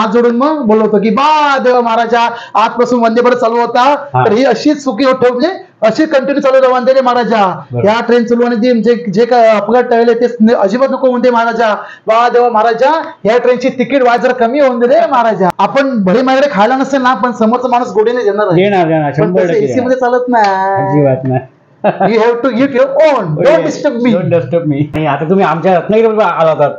हात जोडून मग बोललो होतो की बा देवा महाराजा आजपासून वंदे भारत चालू होता तर ही अशीच सुखी होत म्हणजे अशी कंटिन्यू चालू राहा वंदे महाराजा. या ट्रेन चालवण्याची जे काय अपघात टळले ते अजिबात नको वंदे महाराजा. बा देवा महाराजा या ट्रेनची तिकीट वाज जरा कमी होऊन दे रे महाराजा. आपण भले माझ्याकडे खायला नसेल ना पण समोरचा माणूस गोडीने देणार. एसी मध्ये चालत नाही. You have to eat your own. Don't disturb me. Don't disturb me. आता तुम्ही आमच्या रत्नागिरीवर आला होतात.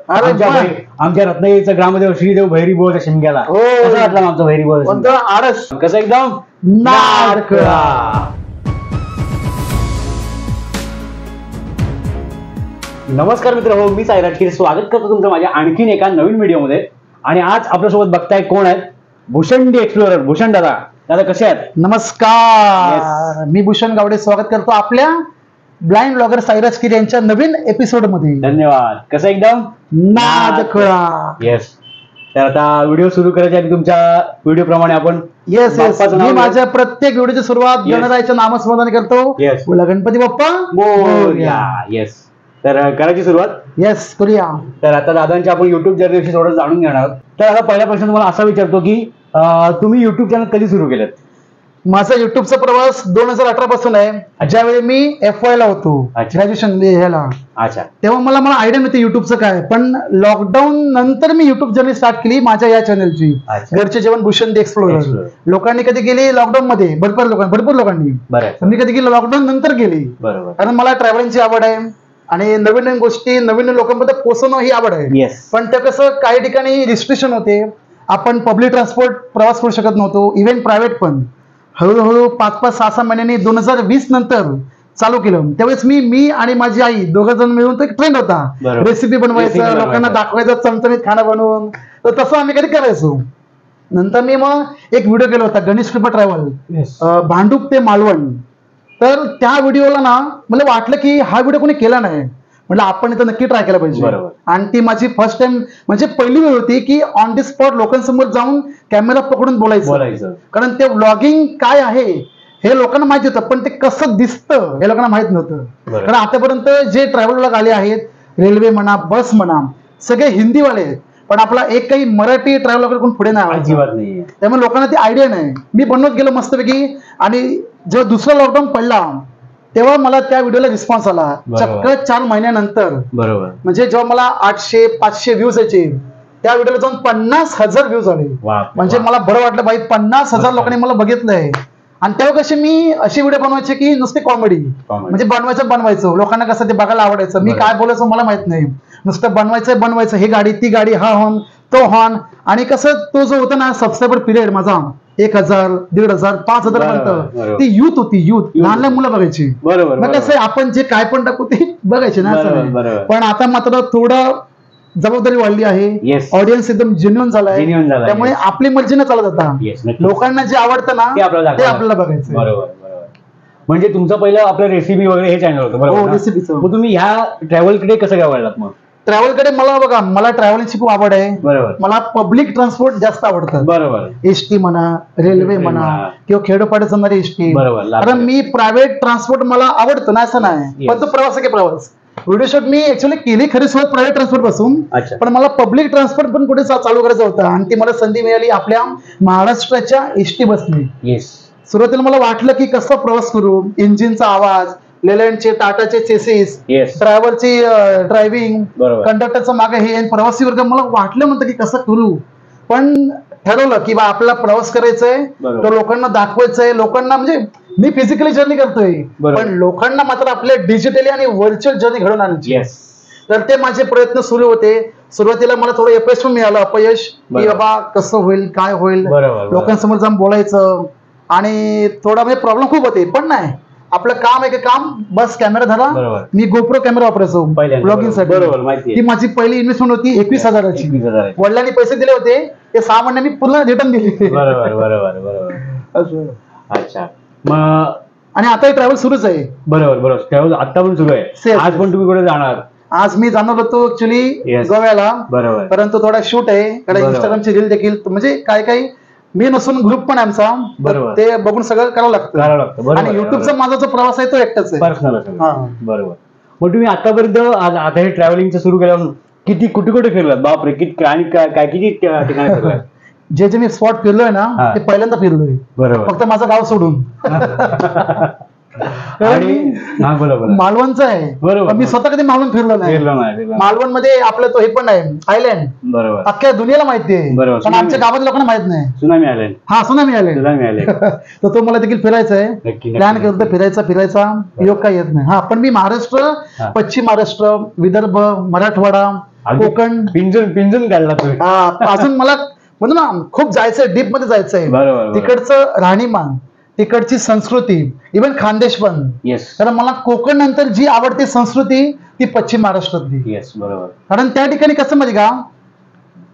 आमच्या रत्नागिरीचा ग्रामदेव श्रीदेव भैरी बोलचा शिमग्याला कसं वाटलं आमचं भैरी बोल आरस कसं एकदम नारकळा. नमस्कार मित्र हो मी सायराज खीर स्वागत करतो तुमचं माझ्या आणखीन एका नवीन व्हिडिओमध्ये. आणि आज आपल्यासोबत बघताय कोण आहेत भूषण डी एक्सप्लोरर. भूषण दादा दादा कसे आहेत? नमस्कार मी भूषण गावडे स्वागत करतो आपल्या ब्लाइंड ब्लॉगर सायराज खीर यांच्या नवीन एपिसोड मध्ये. धन्यवाद. कसं एकदम नारकळा. येस. तर आता व्हिडिओ सुरू करायच्या आधी तुमच्या व्हिडिओ प्रमाणे आपण येस मी माझ्या प्रत्येक व्हिडिओची सुरुवात गणरायाच्या नामस्मरणाने करतो. बोला गणपती बाप्पा मोरया. येस. तर करायची सुरुवात. येस करूया. तर आता दादांच्या आपण युट्यूब जर्नीविषयी थोडं जाणून घेणार आहोत. तर आता पहिला प्रश्न तुम्हाला असा विचारतो की तुम्ही युट्यूब चॅनल कधी सुरू केलं? माझा युट्यूबचा प्रवास 2018 पासून आहे. ज्यावेळी मी FY ला होतो ग्रॅज्युएशन ह्याला. अच्छा. तेव्हा मला आयडिया नव्हती युट्यूबचं काय. पण लॉकडाऊन नंतर मी युट्यूब जर्नी स्टार्ट केली माझ्या या चॅनलची. घरचे जेवण भूषण डी एक्सप्लोरर. लोकांनी कधी गेली लॉकडाऊन मध्ये भरपूर लोकांनी. मी कधी गेली लॉकडाऊन नंतर गेली. कारण मला ट्रॅव्हलिंगची आवड आहे आणि नवीन नवीन गोष्टी नवीन लोकांमध्ये पोहोचवणं ही आवड आहे. पण ते कसं काही ठिकाणी रिस्ट्रिक्शन होते. आपण पब्लिक ट्रान्सपोर्ट प्रवास करू शकत नव्हतो. इव्हन प्रायव्हेट पण. हळूहळू 5-5, 6-6 महिन्यांनी 2020 नंतर चालू केलं. त्यावेळेस मी आणि माझी आई दोघं जण मिळून तो एक ट्रेंड होता. रेसिपी बनवायचं लोकांना दाखवायचं चमचमीत खाणं बनवून. तर तसं आम्ही कधी करायचो. नंतर मी मग एक व्हिडिओ केला होता गणेश कृपा ट्रॅव्हल भांडूप ते मालवण. तर त्या व्हिडिओला ना मला वाटलं की हा व्हिडिओ कोणी केला नाही. म्हटलं आपण इथं नक्की ट्राय केला पाहिजे. आणि ती माझी फर्स्ट टाइम म्हणजे पहिली वेळ होती की ऑन दी स्पॉट लोकांसमोर जाऊन कॅमेरा पकडून बोलायचं. कारण ते व्लॉगिंग काय आहे हे लोकांना माहिती होतं पण ते कसं दिसतं हे लोकांना माहित नव्हतं. कारण आतापर्यंत जे ट्रॅव्हल व्लॉग आले आहेत रेल्वे म्हणा बस म्हणा सगळे हिंदीवाले आहेत. पण आपला एक काही मराठी ट्रॅव्हल वगैरे कोण पुढे नाही. त्यामुळे लोकांना ती आयडिया नाही. मी बनवत गेलो मस्तपैकी. आणि जेव्हा दुसरा लॉकडाऊन पडला तेव्हा मला त्या व्हिडिओला रिस्पॉन्स आला चक्क 4 महिन्यानंतर. म्हणजे जेव्हा मला 800-500 व्ह्यूज यायचे त्या व्हिडिओला जाऊन 50,000 व्ह्यूज आले. म्हणजे मला बरं वाटलं बाई 50,000 लोकांनी मला बघितलंय. आणि तेव्हा कसे मी असे व्हिडिओ बनवायचे की नुसते कॉमेडी म्हणजे बनवायचं लोकांना कसं ते बघायला आवडायचं. मी काय बोलायचं मला माहित नाही. नुसतं बनवायचं हे गाडी ती गाडी हा हॉर्न तो हॉर्न. आणि कसं तो जो होता ना सबस्क्रायबर पिरियड माझा 1,000, 1,500, 5,000 पर्यंत ती युथ होती. लहान लहान मुलं बघायची. मग कसं आपण जे काय पण टाकू ते बघायचे ना. पण आता मात्र थोडं जबाबदारी वाढली आहे. ऑडियन्स एकदम जेन्युइन झालाय. त्यामुळे आपली मर्जीने चालत आता. लोकांना जे आवडतं ना ते आपल्याला बघायचं. म्हणजे तुमचं पहिलं आपलं रेसिपी वगैरे हे चॅनल होतं बरोबर रेसिपीचं. मग तुम्ही ह्या ट्रॅव्हलकडे कसं काय वळलात? मग ट्रॅव्हलकडे मला बघा मला ट्रॅव्हलिंगची खूप आवड आहे. मला पब्लिक ट्रान्सपोर्ट जास्त आवडतं. एसटी म्हणा रेल्वे म्हणा किंवा खेडोपाड्यात जाणारी एसटी. कारण मी प्रायव्हेट ट्रान्सपोर्ट मला आवडतं ना असं नाही. पण तो प्रवास आहे की प्रवास व्हिडिओ शूट मी ऍक्च्युअली केली खरी सुरुवात प्रायव्हेट ट्रान्सपोर्ट पासून. पण मला पब्लिक ट्रान्सपोर्ट पण कुठे चालू करायचं होतं. आणि ती मला संधी मिळाली आपल्या महाराष्ट्राच्या एसटी बसने. सुरुवातीला मला वाटलं की कसं प्रवास करू. इंजिनचा आवाज लेलँडचे टाटाचे चेसिस ड्रायव्हरची ड्रायव्हिंग कंडक्टरचं मागे हे प्रवासी वर्ग मला वाटलं म्हणतं की कसं करू. पण ठरवलं की बा आपला प्रवास करायचंय तो लोकांना दाखवायचंय. लोकांना म्हणजे मी फिजिकली जर्नी करतोय पण लोकांना मात्र आपल्या डिजिटली आणि व्हर्च्युअल जर्नी घडवून आणायची. तर ते माझे प्रयत्न सुरू होते. सुरुवातीला मला थोडं अपयश पण मिळालं. अपयश की बाबा कसं होईल काय होईल लोकांसमोर जाऊन बोलायचं. आणि थोडा म्हणजे प्रॉब्लेम खूप होते. पण नाही आपलं काम आहे की काम बस कॅमेरा धरा. मी गोप्रो कॅमेरा वापरायचो ब्लॉगिंग साठी. ती माझी पहिली इन्व्हेस्टमेंट होती 21,000ची. वडिलांनी पैसे दिले होते ते 6 महिन्यांनी पूर्ण रिटर्न दिले. अच्छा. मग आणि आता ट्रॅव्हल सुरूच आहे. बरोबर ट्रॅव्हल आता पण सुरू आहे. आज पण तुम्ही कुठे जाणार? आज मी जाणार होतो ऍक्च्युअली गोव्याला. परंतु थोडा शूट आहे. इंस्टाग्रामची रील देखील म्हणजे काय मी नसून ग्रुप पण आमचा ते बघून सगळं करावं लागतं. आणि युट्यूबचा माझा जो प्रवास आहे तो एकटाच आहे पर्सनल. बरोबर. मग तुम्ही आतापर्यंत आता हे ट्रॅव्हलिंगचं सुरू केल्यावर किती कुठे फिरलात? बापरे किती आणि काय किती ठिकाणी फिरलात? जे जे मी स्पॉट फिरलोय ना हा. ते पहिल्यांदा फिरलोय, बरोबर. फक्त माझं गाव सोडून. आणि हा, बोला बोला. मालवणचं आहे, बरोबर. पण मी स्वतः कधी मालवण फिरलो नाही. फिरलो नाही, फिरलो नाही. मालवण मध्ये आपलं तो हे पण आहे आयलँड, बरोबर. अख्ख्या दुनियाला माहिती आहे, बरोबर. पण आमच्या गावात लोकांना माहित नाही. सुनामी आले. हा, सुनामी आयलँड. सुनामी आले. तर तो मला देखील फिरायचा आहे, नक्की प्लॅन नक्की. करतो फिरायचा योग काय येत नाही. हा, पण मी महाराष्ट्र, हा. पश्चिम महाराष्ट्र, विदर्भ, मराठवाडा, अगदी कोकण, पिंजून काढला तुम्ही. अजून मला म्हणतो ना खूप जायचंय, डीप मध्ये जायचंय. बरोबर. तिकडचं राहणीमान, तिकडची संस्कृती, इव्हन खानदेश पण. येस. कारण मला कोकण नंतर जी आवडते संस्कृती ती पश्चिम महाराष्ट्रातली. येस, बरोबर. कारण त्या ठिकाणी कसं माहिती का,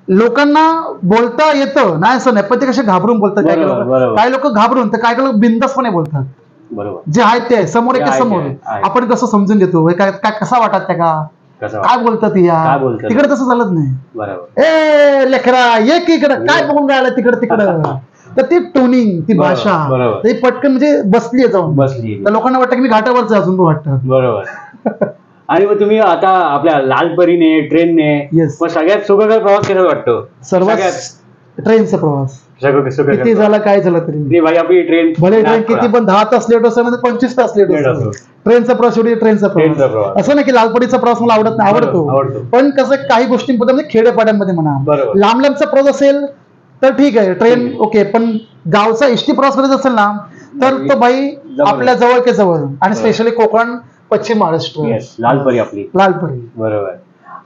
लोकांना बोलता येतं नाही असं नाही, पण ते कसे घाबरून बोलतात. बरोबर. काही लोक घाबरून तर काही लोक बिंदासपणे बोलतात. बरोबर. जे आहेत ते समोर जे एक आहे समोर ते आहे. आपण कसं समजून घेतो, हे काय काय कसा वाटत त्या का, कसं काय बोलतात काय या, बोलतात? तिकडे तसं चालत नाही. बरोबर. ए लेकरा ये की इकडं, काय बघून राहिलं तिकडं. तर ती टोनिंग, ती बरोबर, भाषा, बरोबर. ती पटकन म्हणजे बसली आहे जाऊन. बसली. तर लोकांना वाटतं की मी घाटावरच आहे, अजून पण वाटतं. बरोबर. आणि मग तुम्ही आता आपल्या लालपरीने, ट्रेनने, Yes. मग सगळ्यात सुखकर प्रवास केला वाटतो? सर्वात ट्रेनचा प्रवास सुखकर किती झाला काय झालं तरी, नाही भाई, आपली ट्रेन भले ट्रेन किती पण 10 तास लेट असतो, 25 तास लेट लेट असतो, असतो. ट्रेनचा प्रवास शेवटी ट्रेनचा ट्रेनचा प्रवास. प्रवास. असं नाही की लालपरीचा प्रवास मला आवडत नाही, आवडतो. आवडतो. पण कसं काही गोष्टींमध्ये म्हणजे खेड्यापाड्यांमध्ये म्हणा, बरोबर. लांब लांबचा प्रवास असेल तर ठीक आहे, ट्रेन ओके, पण गावचा एसटी प्रवास करायचा असेल ना तर तो भाई आपल्या जवळ के जवळ, आणि स्पेशली कोकण, पश्चिम महाराष्ट्र. येस, लालपरी आपली. लालपरी. बरोबर.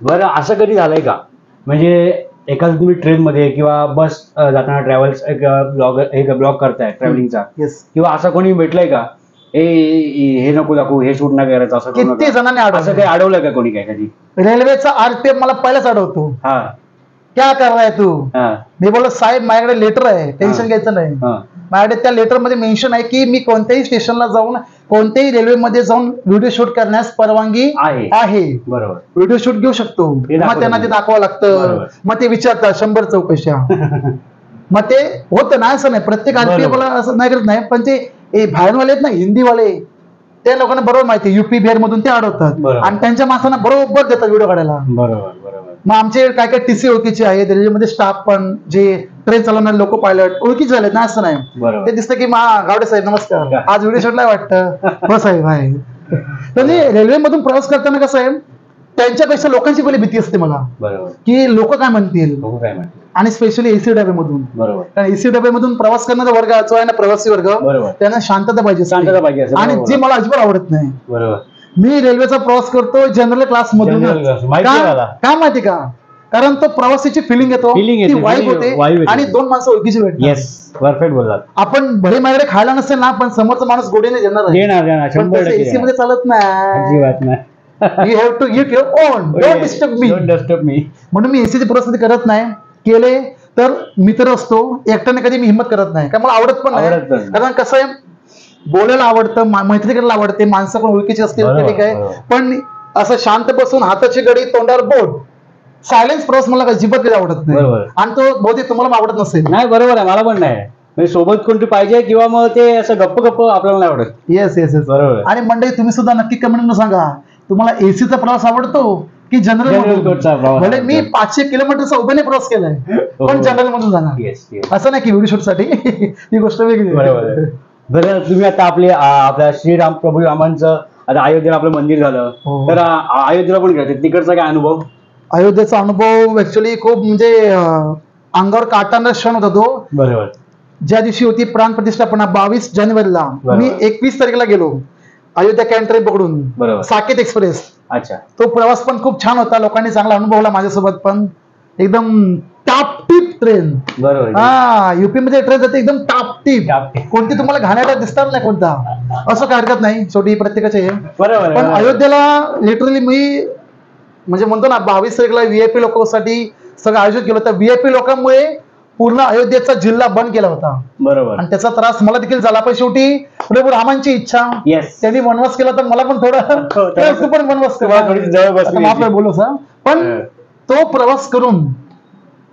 बरं, असं कधी झालंय का, म्हणजे एखादं तुम्ही ट्रेन मध्ये किंवा बस जाताना ट्रॅव्हल्स एक ब्लॉग करताय ट्रॅव्हलिंगचा, येस, किंवा असं कोणी भेटलंय का, हे नको दाखवू, हे शूट नाही करायचं, असं करू किती नका. जणांनी असं काही अडवलं का कोणी काय कधी? रेल्वेचा आरपीएफ मला पहिलाच आठवतो. हा. क्या कर रहा है तू? हा. मी बोललो साहेब माझ्याकडे लेटर आहे, टेन्शन घ्यायचं नाही. हा. माझ्याकडे त्या लेटर मध्ये मेन्शन आहे की मी कोणत्याही स्टेशनला जाऊन, कोणत्याही रेल्वेमध्ये जाऊन व्हिडिओ शूट करण्यास परवानगी आहे. बरोबर. व्हिडिओ शूट घेऊ शकतो. मग त्यांना ते दाखवावं लागतं, बरोबर. मग ते विचारतात 100 चौकशा. मग ते होतं ना, असं नाही प्रत्येक आरपीएफ ला असं नाही करत नाही, पण ते बाहेरवाले आहेत ना, हिंदीवाले, त्या लोकांना बरोबर माहिती आहे, युपी बिहार मधून ते अडवतात बरोबर. आणि त्यांच्या माणसांना बरोबर देतात व्हिडिओ काढायला. बरोबर. बरोबर. मग आमचे काय काय टीसी ओळखीचे आहेत, रेल्वेमध्ये स्टाफ पण, जे ट्रेन चालवणारे लोक, पायलट ओळखीचे झालेत ना, असं नाही. बरोबर. ते दिसतं की गावडे साहेब नमस्कार, आज व्हिडिओ शूटला वाटतं हो साहेब आहे. तर रेल्वेमधून प्रवास करताना कसं आहे, त्यांच्यापेक्षा लोकांची पहिली भीती असते मला, बरोबर. की लोक काय म्हणतील, बघू काय म्हणते. आणि स्पेशली एसी डब्यामधून. बरोबर. कारण एसी डब्यामधून प्रवास करणारा वर्ग जो आहे ना, प्रवासी वर्ग, बरोबर. त्यांना शांतता पाहिजे असते. शांतता पाहिजे असते. आणि बरोबर. जे मला अजिबात आवडत नाही. बरोबर. मी रेल्वेचा प्रवास करतो जनरल क्लास मधून. General class. माहिती आहे मला. काय माहिती का, कारण तो प्रवासाची फिलिंग येतो, Feeling येते, ती वाईब feeling होते, vibe येते. आणि दोन माणसं ओळखीची भेटतात. येस, परफेक्ट बोललात. आपण भले माझ्याकडे खायला नसेल ना, पण समोरचा माणूस गोडीने देणार आहे. देणार 100% एसी मध्ये चालत नाही. अजिबात नाही. You have to eat your own, don't disturb me. Don't disturb me. म्हणून मी एसीची प्रवास कधी करत नाही. केले तर मित्र असतो, एकट्याने कधी मी हिंमत करत नाही, कारण मला आवडत पण आवडत नाही. नाही. कारण कसं आहे, बोलायला आवडतं, मैत्री करायला आवडते, माणसं पण ओळखीची असतील तर ठीक आहे, पण असं शांत बसून हाताची गडी तोंडावर बोट, सायलेन्स प्रवास मला अजिबात कधी आवडत नाही. बरोबर. आणि तो बहुतेक तुम्हाला आवडत नसेल. नाही, बरोबर आहे, मला पण नाही. म्हणजे सोबत कोणती पाहिजे, किंवा मग ते असं गप्प आपल्याला नाही आवडत. Yes yes yes. बरोबर. आणि मंडळी तुम्ही सुद्धा नक्की कमेंट सांगा, तुम्हाला एसीचा प्रवास आवडतो की General जनरल coachचा प्रवास भले मी 500 किलोमीटरचा उभ्याने प्रवास केलाय, पण जनरल मधून जाणार. Yes, yes. असं नाही की व्हिडिओ शूट साठी ती गोष्ट वेगळी आहे. बरोबर आहे. बरं, तुम्ही आता आपल्या श्रीराम प्रभू रामांचं आता अयोध्येला आपलं मंदिर झालं, हो. तर अयोध्येला पण गेलं, तिकडचा काय अनुभव? अयोध्येचा अनुभव ऍक्च्युली खूप म्हणजे अंगावर काटांना क्षण होता तो. बरोबर. ज्या दिवशी होती प्राण प्रतिष्ठापना 22 जानेवारीला, बरोबर. मी 21 तारखेला गेलो अयोध्या कॅन्ट ट्रेन पकडून, बरोबर. साकेत एक्सप्रेस. अच्छा. तो प्रवास पण खूप छान होता, लोकांनी चांगला अनुभवला, माझ्यासोबत पण. एकदम टाप टीप ट्रेन. बरोबर. हा, युपी मध्ये ट्रेन जाते एकदम टाप टीप, टाप टीप. कोणती तुम्हाला घाण्याला दिसणार नाही कोणता, असं काय हरकत नाही, शेवटी प्रत्येकाचे हे. बरोबर. पण अयोध्येला लिटरली मी म्हणजे म्हणतो ना, 22 तारखेला व्हीआयपी लोकांसाठी सगळं आयोजित केलं होतं. व्हीआयपी लोकांमुळे पूर्ण अयोध्येचा जिल्हा बंद केला होता, बरोबर. आणि त्याचा त्रास मला देखील झाला. पण शेवटी प्रभू रामांची इच्छा, येस. त्यांनी वनवास केला तर मला पण थोडं तू पण वनवास तुम्हाला थोडी जवळ बसली आपल्याला बोलू सा. पण तो प्रवास करून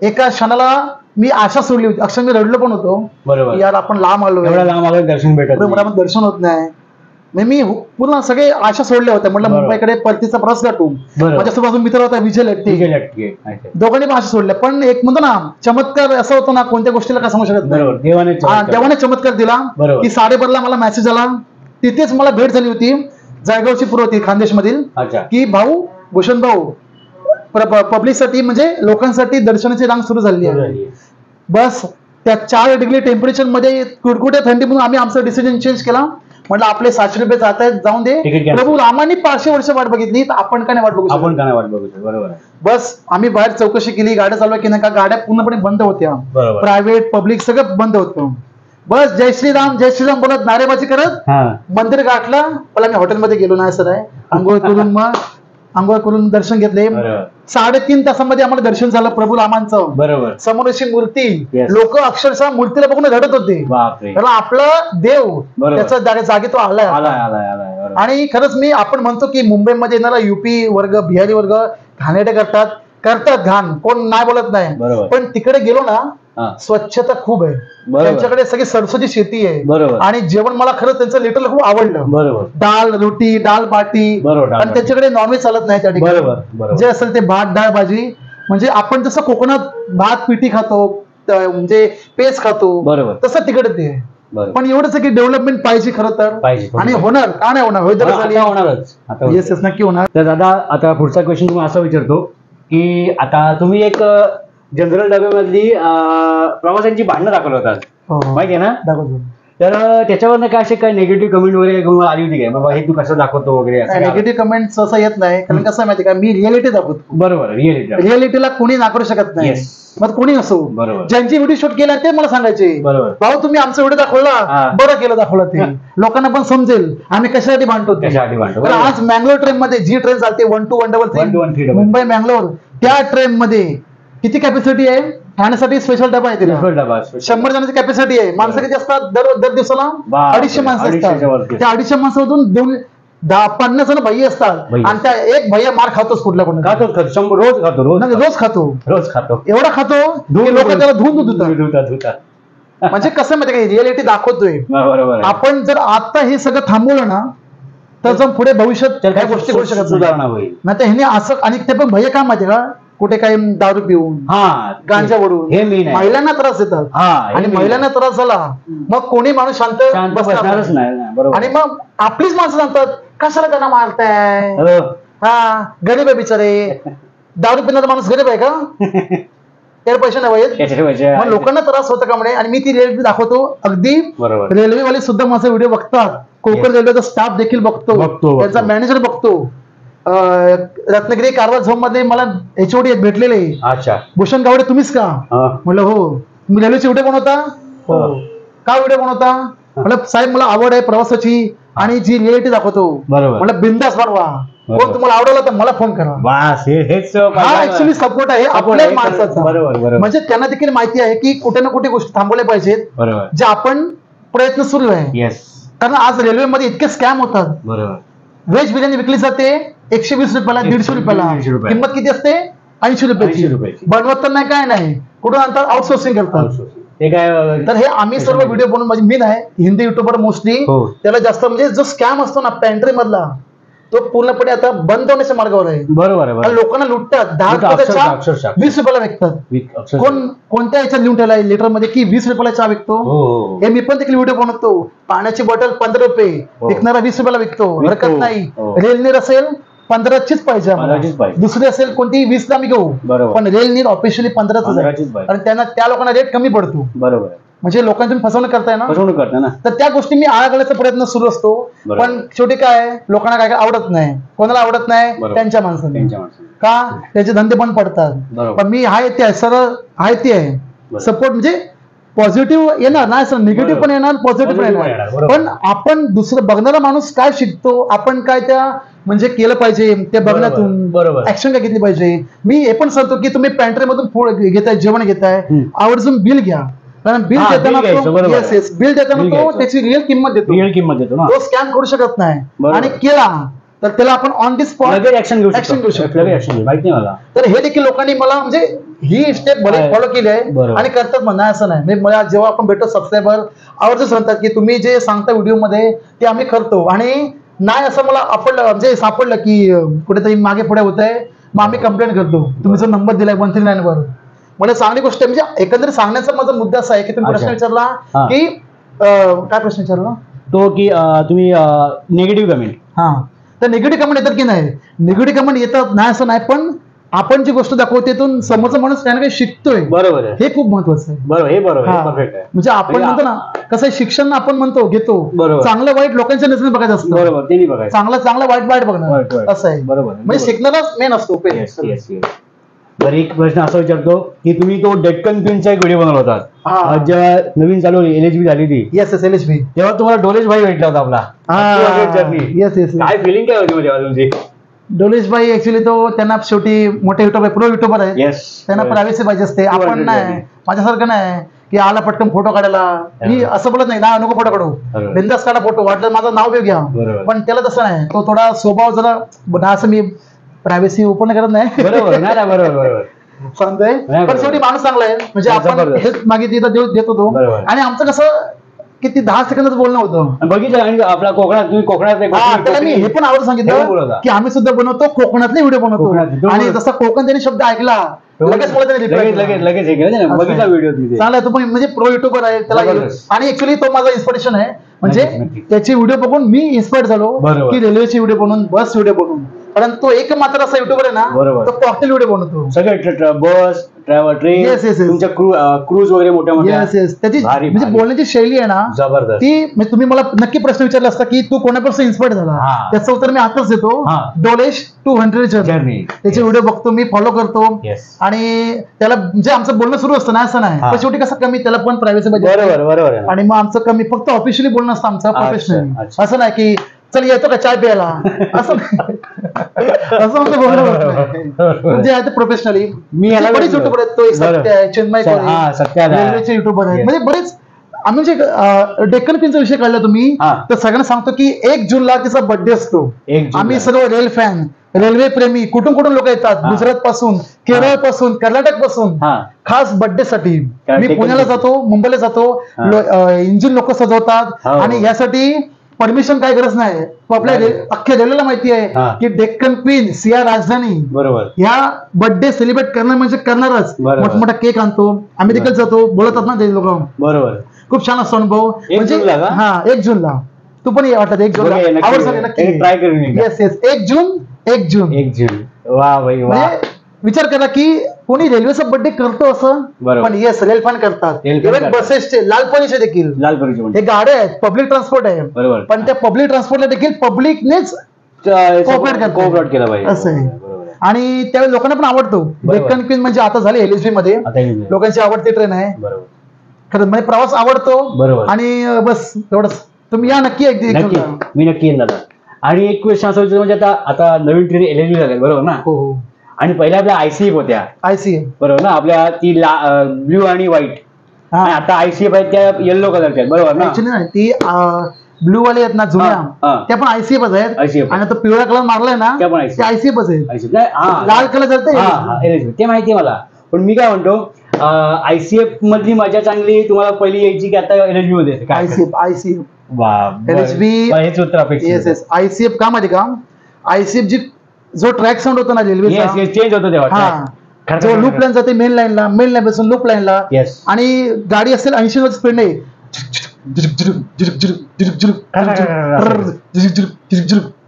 एका क्षणाला मी आशा सोडली होती, अक्षर मी रडलो पण होतो. बरोबर. यार आपण लांब आलो, एवढा लांब आलो, दर्शन भेटत नाही. दर्शन होत नाही. मी पूर्ण सगळे आशा सोडल्या होत्या. म्हटलं बरोबर. मुंबईकडे परतीचा प्रवास गाठू. बरोबर. माझ्यासोबत अजून मित्र होता विजय लट्टे, दोघांनी पण आशा सोडल्या. पण एक म्हणतो ना चमत्कार असं होतं ना, कोणत्या गोष्टीला काय सांगू शकत नाही. देवाने चमत्कार दिला की 12:30 मला मेसेज आला. तिथेच मला भेट झाली होती जायगावची पुरवती खानदेश मधील, की भाऊ भूषण भाऊ पब्लिकसाठी म्हणजे लोकांसाठी दर्शनाची रांग सुरू झालेली आहे. बस त्या 4 डिग्री टेम्परेचर मध्ये कुडकुड्या थंडी म्हणून आम्ही आमचा डिसिजन चेंज केला. म्हटलं आपले 700 रुपये जात आहेत, जाऊन दे. प्रभू रामाने 500 वर्ष वाट बघितली, तर आपण काय नाही वाट बघू शकतो. बरोबर. बस आम्ही बाहेर चौकशी केली, गाड्या चालवा की नाही का, गाड्या पूर्णपणे बंद होत्या. प्रायव्हेट पब्लिक सगळं बंद होतं. बस जय श्रीराम बोलत नारेबाजी करत मंदिर गाठलं. मला मी हॉटेलमध्ये गेलो नाही सर आहे, आंघोळ करून दर्शन घेतले. 3.5 तासामध्ये आम्हाला दर्शन झालं प्रभू रामांचं. बरोबर. समोर अशी मूर्ती, लोक अक्षरशः मूर्तीला बघून रडत होते. त्याला आपला देव त्याचा जागी तो आलाय. आणि खरंच आपण म्हणतो की मुंबईमध्ये येणारा युपी वर्ग, बिहारी वर्ग घाणेरडे करतात घाण, कोण नाही बोलत नाही. पण तिकडे गेलो ना, स्वच्छता खूप आहे. त्यांच्याकडे सगळी सरसोची शेती आहे. आणि जेवण मला खरंच त्यांचं लिटरला खूप आवडलं. दाल रोटी, दाल बाटी. आणि त्यांच्याकडे नॉनव्हेज चालत नाही त्या ठिकाणी. जे असेल ते भात डाळ भाजी. म्हणजे आपण जसं कोकणात भात पिठी खातो, म्हणजे पेस्ट खातो, तसं तिकडे ते. पण एवढंच की डेव्हलपमेंट पाहिजे खरं तर. आणि होणार का नाही होणार, येस नक्की होणार. तर दादा आता पुढचा क्वेश्चन तुम्ही असा विचारतो की आता तुम्ही एक जनरल डब्यामधली प्रवाशांची भांडणं दाखवलं होतात, माहिती आहे ना? दाखवतो. तर त्याच्यावर काय असे काय निगेटिव्ह कमेंट वगैरे आली होती काय, बाबा हे तू कसं दाखवतो वगैरे? निगेटिव्ह कमेंट्स असं येत नाही, कारण कसं माहिती का, मी रिअलिटी दाखवतो. बरोबर. रिअलिटीला कोणी नाकारू शकत नाही. मग कोणी असो, ज्यांची व्हिडिओ शूट केला ते मला सांगायचे, भाऊ तुम्ही आमचा व्हिडिओ दाखवला, बरं केलं दाखवलं. ते लोकांना पण समजेल आम्ही कशासाठी भांडतो. आज मँगलोर ट्रेन मध्ये जी ट्रेन चालते 1213 मुंबई मँगलोर, त्या ट्रेन मध्ये किती कॅपॅसिटी आहे? ठाण्यासाठी स्पेशल डबा आहे. 100 जणांची कॅपॅसिटी आहे. माणसं किती असतात दर दिवसाला? 250 माणसं असतात. त्या 250 माणसामधून 50 जण भैया असतात. आणि त्या एक भैया मार खातोच कुठला कोण रोज खातो. एवढा खातो लोक त्याला धुतात. म्हणजे कसं माहिती का, रिअलिटी दाखवतोय. आपण जर आता हे सगळं थांबवलं ना, तर जर पुढे भविष्यात काही गोष्टी करू शकत सुधारणा होईल. नाही तर ह्याने असं. आणि ते पण भैया काय माहिती का, कुठे काही दारू पिऊन, गांजा वडून महिलांना त्रास देतात. आणि महिलांना त्रास झाला मग कोणी माणूस शांत बसणारच नाही. आणि मग आपलीच माणसं सांगतात कशाला त्यांना मारताय, गरीब आहे बिचारे. दारू पिणारा माणूस गरीब आहे का? त्याला पैसे नाही. मग लोकांना त्रास होता का म्हणे. आणि मी ती रिअलिटी दाखवतो. अगदी रेल्वेवाले सुद्धा माझा व्हिडिओ बघतात. कोकण रेल्वेचा स्टाफ देखील बघतो, त्यांचा मॅनेजर बघतो. रत्नागिरी कारवार झोन मध्ये मला HOD भेटलेले, भूषण गावडे तुम्हीच का? म्हणलं हो. तुम्ही रेल्वेचे व्हिडिओ बनवता? हो. का व्हिडिओ बनवता? म्हणलं साहेब मला आवड आहे प्रवासाची आणि जी रिअलिटी दाखवतो. म्हणलं बिंदास बनवा. कोण तुम्हाला आवडलं तर मला फोन करा. हा ऍक्च्युअली सपोर्ट आहे आपल्या माणसाचा. म्हणजे त्यांना देखील माहिती आहे की कुठे ना कुठे गोष्टी थांबवल्या पाहिजेत, जे आपण प्रयत्न सुरू आहे. कारण आज रेल्वेमध्ये इतके स्कॅम होतात. व्हेज बिर्याणी विकली जाते 120 रुपयाला, 150 रुपयाला. किंमत किती असते? 80 रुपयाची. बनवत तर नाही, काय नाही, कुठून आणतात? आउटसोर्सिंग करतात. तर हे आम्ही सर्व व्हिडिओ बनवून, म्हणजे मी नाही, हिंदी युट्यूबर मोस्टली त्याला जास्त, म्हणजे जो स्कॅम असतो ना पॅन्ट्री मधला, तो पूर्णपणे आता बंद होण्याच्या मार्गावर आहे. बरोबर. लोकांना लुटतात. 10 रुपयाचा 20 रुपयाला विकतात. कोणत्या ह्याच्यात लिहून ठेवलाय लिटर मध्ये की 20 रुपयाला चहा विकतो. हे मी पण देखील व्हिडिओ बनवतो. पाण्याची बॉटल 15 रुपये विकणारा 20 रुपयाला विकतो. हरकत नाही. रेलनीर असेल 15चीच पाहिजे, दुसरी असेल कोणती 20 ला मी घेऊ. पण रेलनीर ऑफिशियली 15च. आणि त्यांना त्या लोकांना रेट कमी पडतो. बरोबर. म्हणजे लोकांची फसवणूक करताय ना, तर त्या गोष्टी मी आळा घालायचा प्रयत्न सुरू असतो. पण शेवटी काय, लोकांना काय आवडत नाही. कोणाला आवडत नाही? त्यांच्या माणसाने. का? त्याचे धंदे पण पडतात. पण मी आहे ते सरळ आहे ते आहे सपोर्ट. म्हणजे पॉझिटिव्ह येणार नाही सर, निगेटिव्ह पण येणार, पॉझिटिव्ह पण येणार. पण आपण दुसरं बघणारा माणूस काय शिकतो, आपण काय त्या म्हणजे केलं पाहिजे ते बघण्यातून ऍक्शन काय घेतली पाहिजे. मी हे पण सांगतो की तुम्ही पॅन्ट्री मधून फूड घेताय, जेवण घेताय, आवर्जून बिल घ्या. कारण बिल देताना बिल देताना तो त्याची रिअल किंमत देतो. तो स्कॅम करू शकत नाही. आणि केला तर त्याला आपण ऑन दी स्पॉट लगेच ऍक्शन घेऊ ऍक्शन घेऊ शकतो. लगेच ऍक्शन माहिती नाही मला. तर हे देखील लोकांनी मला म्हणजे ही स्टेप भले आहे. फॉलो केली आहे बरोबर. आणि करतात म्हणा असं नाही. म्हणजे मला जेव्हा आपण भेटतो सबस्क्रायबर आवर्जून सांगतात की तुम्ही जे सांगता व्हिडिओमध्ये ते आम्ही करतो, आणि नाही असं मला आपण म्हणजे सापडलं की कुठेतरी मागे पुढे होत आहे, मग आम्ही कंप्लेंट करतो. तुम्ही जो नंबर दिलाय 139 वर, मला चांगली गोष्ट आहे. म्हणजे एकंदरीत सांगण्याचा माझा मुद्दा असा आहे की तुम्ही प्रश्न अच्छा. विचारला हा. की काय प्रश्न विचारला तो की तुम्ही निगेटिव्ह कमेंट. हा, तर निगेटिव्ह कमेंट येतात की नाही? निगेटिव्ह कमेंट येतात नाही असं नाही, पण आपण जी गोष्ट दाखवतो त्यातून समोरचा माणूस काही ना काही शिकतोय, बरोबर आहे. हे खूप महत्वाचं आहे. बरोबर हे बरोबर हा. परफेक्ट आहे. म्हणजे आपण म्हणजे म्हणतो ना कसं आहे, शिक्षण आपण म्हणतो घेतो, बरोबर. चांगलं वाईट लोकांच्या नजरेने बघायचं असतं, बरोबर ते नाही बघायचं. चांगलं वाईट वाईट, बघणं वाईट. असं आहे. बरोबर म्हणजे शिकणारच मेन असतो येस येस येस. बरं, एक प्रश्न असा विचारतो की तुम्ही तो डेक्कन क्वीनचा एक व्हिडिओ बनवला होता. हा. जेव्हा नवीन चालू LHB झाली ती, येस येस LHB. तेव्हा तुम्हाला डोलेश भाई भेटला होता आपला. Journey yes yes. काय फिलिंग काय होती म्हणजे तुमची? डोलेश भाई ऍक्च्युली तो त्यांना शेवटी मोठे युट्यूबर प्रो युट्यूबर आहेत, येस. त्यांना प्रायव्हसी पाहिजे असते. आपण नाही, माझ्यासारखं नाही की आला पटकन फोटो काढायला. मी असं बोलत नाही ना नको फोटो काढू, बरोबर. बिंदास काढा फोटो, वाटलं माझं नाव बी घ्या, बरोबर. पण त्याला तसं नाही. तो थोडा स्वभाव जरा ना, असं मी प्रायव्हसी ओपन करत नाही बरोबर नाही ना, बरोबर बरोबर. सांगतोय. नाही, पण बरोबर. शेवटी माणूस चांगला आहे, म्हणजे आपण जबरदस्त. हेच मागितली तर देतो तो. बरोबर. आणि आमचं कसं किती 10 सेकंदाचं बोलणं होतं. आणि बघितलं आणि आपला कोकणात, तुम्ही कोकणात एक हा, त्याला मी हे पण आवड हे सांगितलं बोलवता. की आम्ही सुद्धा बनवतो कोकणातले व्हिडिओ बनवतो, कोकणातले. तो आणि बोलतो. जसा कोकण त्यांनी शब्द ऐकला लगेच मला त्याने reply लगेच केला. लगेच लगेच हे केलं ना, बघितला व्हिडिओ तुम्ही ते. चांगला तो पण म्हणजे प्रो युट्यूबर आहे त्याला. जबरदस्त. आणि ऍक्च्युली तो माझा इन्स्पिरेशन आहे, म्हणजे नक्कीच, नक्कीच. त्याची व्हिडिओ बघून मी इन्स्पायर झालो बरोबर. की रेल्वेची व्हिडिओ बनवून, बस व्हिडिओ बनवून. कारण तो एक मात्र असा युट्यूबर आहे ना, बरोबर. तो कॉकटेल व्हिडिओ बनवतो. सगळे bus train Yes, yes, yes. तुमच्या क्रूज वगैरे मोठ्या मोठ्या. Yes yes. त्याची भारी, म्हणजे भारी. बोलण्याची शैली आहे ना जबरदस्त. ती, म्हणजे तुम्ही मला नक्की प्रश्न विचारला असता की तू कोणापासून इन्स्पायर झाला, हा. त्याचं उत्तर मी आताच देतो. हा. डोलेश 200 जर्नी. जर्नी. त्याचे व्हिडिओ बघतो मी, फॉलो करतो. येस. आणि त्याला म्हणजे आमचं बोलणं सुरू असतं ना, असं नाही, हा. पण शेवटी कसं कमी त्याला पण प्रायव्हसी पाहिजे. बरोबर बरोबर आहे ना. आणि मग आमचं कमी फक्त ऑफिशियली बोलणं असतं आमचं, अच्छा, प्रोफेशनली. अच्छा. असं नाही की चल येतो का चाय प्यायला, असं नाही. असं आमचं बोलणं होत नाही. म्हणजे आहे ते प्रोफेशनली. मी याला बरेच बघितलं. युट्यूबर आहेत, तो एक बरोबर. सत्य आहे, चिन्मय हा, सत्य आहे. रेल्वेचे युट्यूबर आहेत. Yes. म्हणजे बरेच. आम्ही म्हणजे डेक्कन क्वीनचा विषय काढला तुम्ही, हा. तर सगळ्यांना सांगतो की 1 जूनला तिचा बर्थडे असतो. 1 जूनला. आम्ही सर्व रेल फॅन, रेल्वे प्रेमी, कुठून लोक येतात, हा. गुजरात पासून, केरळ पासून, कर्नाटक पासून, हा. खास बर्थडे साठी. कारण मी डेक्कन पुण्याला क्वीन. जातो, मुंबईला जातो, हा. इंजिन लोक सजवतात, हो. आणि यासाठी परमिशन काय गरज नाही. आपल्या अख्ख्या रेल्वेला माहिती आहे हा. की डेक्कन क्वीन सिया राजधानी बरोबर. ह्या बर्थडे सेलिब्रेट करणं म्हणजे करणारच. बरोबर. मोठमोठा केक आणतो आम्ही, देखील जातो, बोलतात ना ते लोक. बरोबर. खूप छान असतो अनुभव. 1 जूनला का? हा 1 जूनला. तू पण ये वाटत 1 जूनला. बघूया, नक्की. आवडतं नक्की ट्राय करून एकदा. Yes yes. 1 जून 1 जून. 1 जून. वा भाई वा. म्हणजे विचार करा की कोणी रेल्वेचा बर्थडे करतो असं, बरोबर. पण येस रेल फॅन करतात. रेल fan इव्हन करतात. बसेसचे, लालपरीचे देखील लाल परीचे हे गाड्या आहेत, पब्लिक ट्रान्सपोर्ट आहे, बरोबर. पण त्या पब्लिक ट्रान्सपोर्टला देखील पब्लिकनेच cooperate करतात. कोऑपरेट केला पाहिजे. असं आहे. बरोबर आहे. आणि त्यावेळी लोकांना पण आवडतो. डेक्कन क्वीन म्हणजे आता झाली LHB मध्ये आता हे बरोबर. लोकांची आवडती ट्रेन आहे. खरंच म्हणजे प्रवास आवडतो. बरोबर. आणि बस एवढंच. तुम्ही या नक्की एक नक्की मी नक्की येईन दादा. आणि एक क्वेश्चन असं विचारतो, म्हणजे आता नवीन ट्रेन LHB झाल्या बरोबर ना, हो हो. आणि पहिल्या आपल्या ICF होत्या ICF. बरोबर ना, आपल्या ती ब्ल्यू आणि व्हाईट, आणि आता ICF आहेत त्या येल्लो कलरच्या आहेत बरोबर ना. ऍक्च्युली नाही, ती ब्लू वाले आहेत ना हा. जुन्या, त्या पण ICFच आहेत. ICF. आणि आता पिवळा कलर मारलाय ना, त्या पण ICF. ते ICFच आहेत. ICF नाही, हा. लाल कलर जर LHB ते माहिती आहे मला. पण मी काय म्हणतो, ICF मधली मजा चांगली तुम्हाला पहिली यायची की आता LHB मध्ये येते? काय ICF. वा, बरं. LHB. हेच उत्तर अपेक्षित येस येस. ICF का माहिती का, ICF जो ट्रॅक साऊंड होतो ना रेल्वेचा, चेंज होतो तेव्हा. हा, जो लूप लाईन जाते मेन लाईन पासून लूप लाईनला, येस. आणि गाडी असेल 80 वर स्पीड नाही,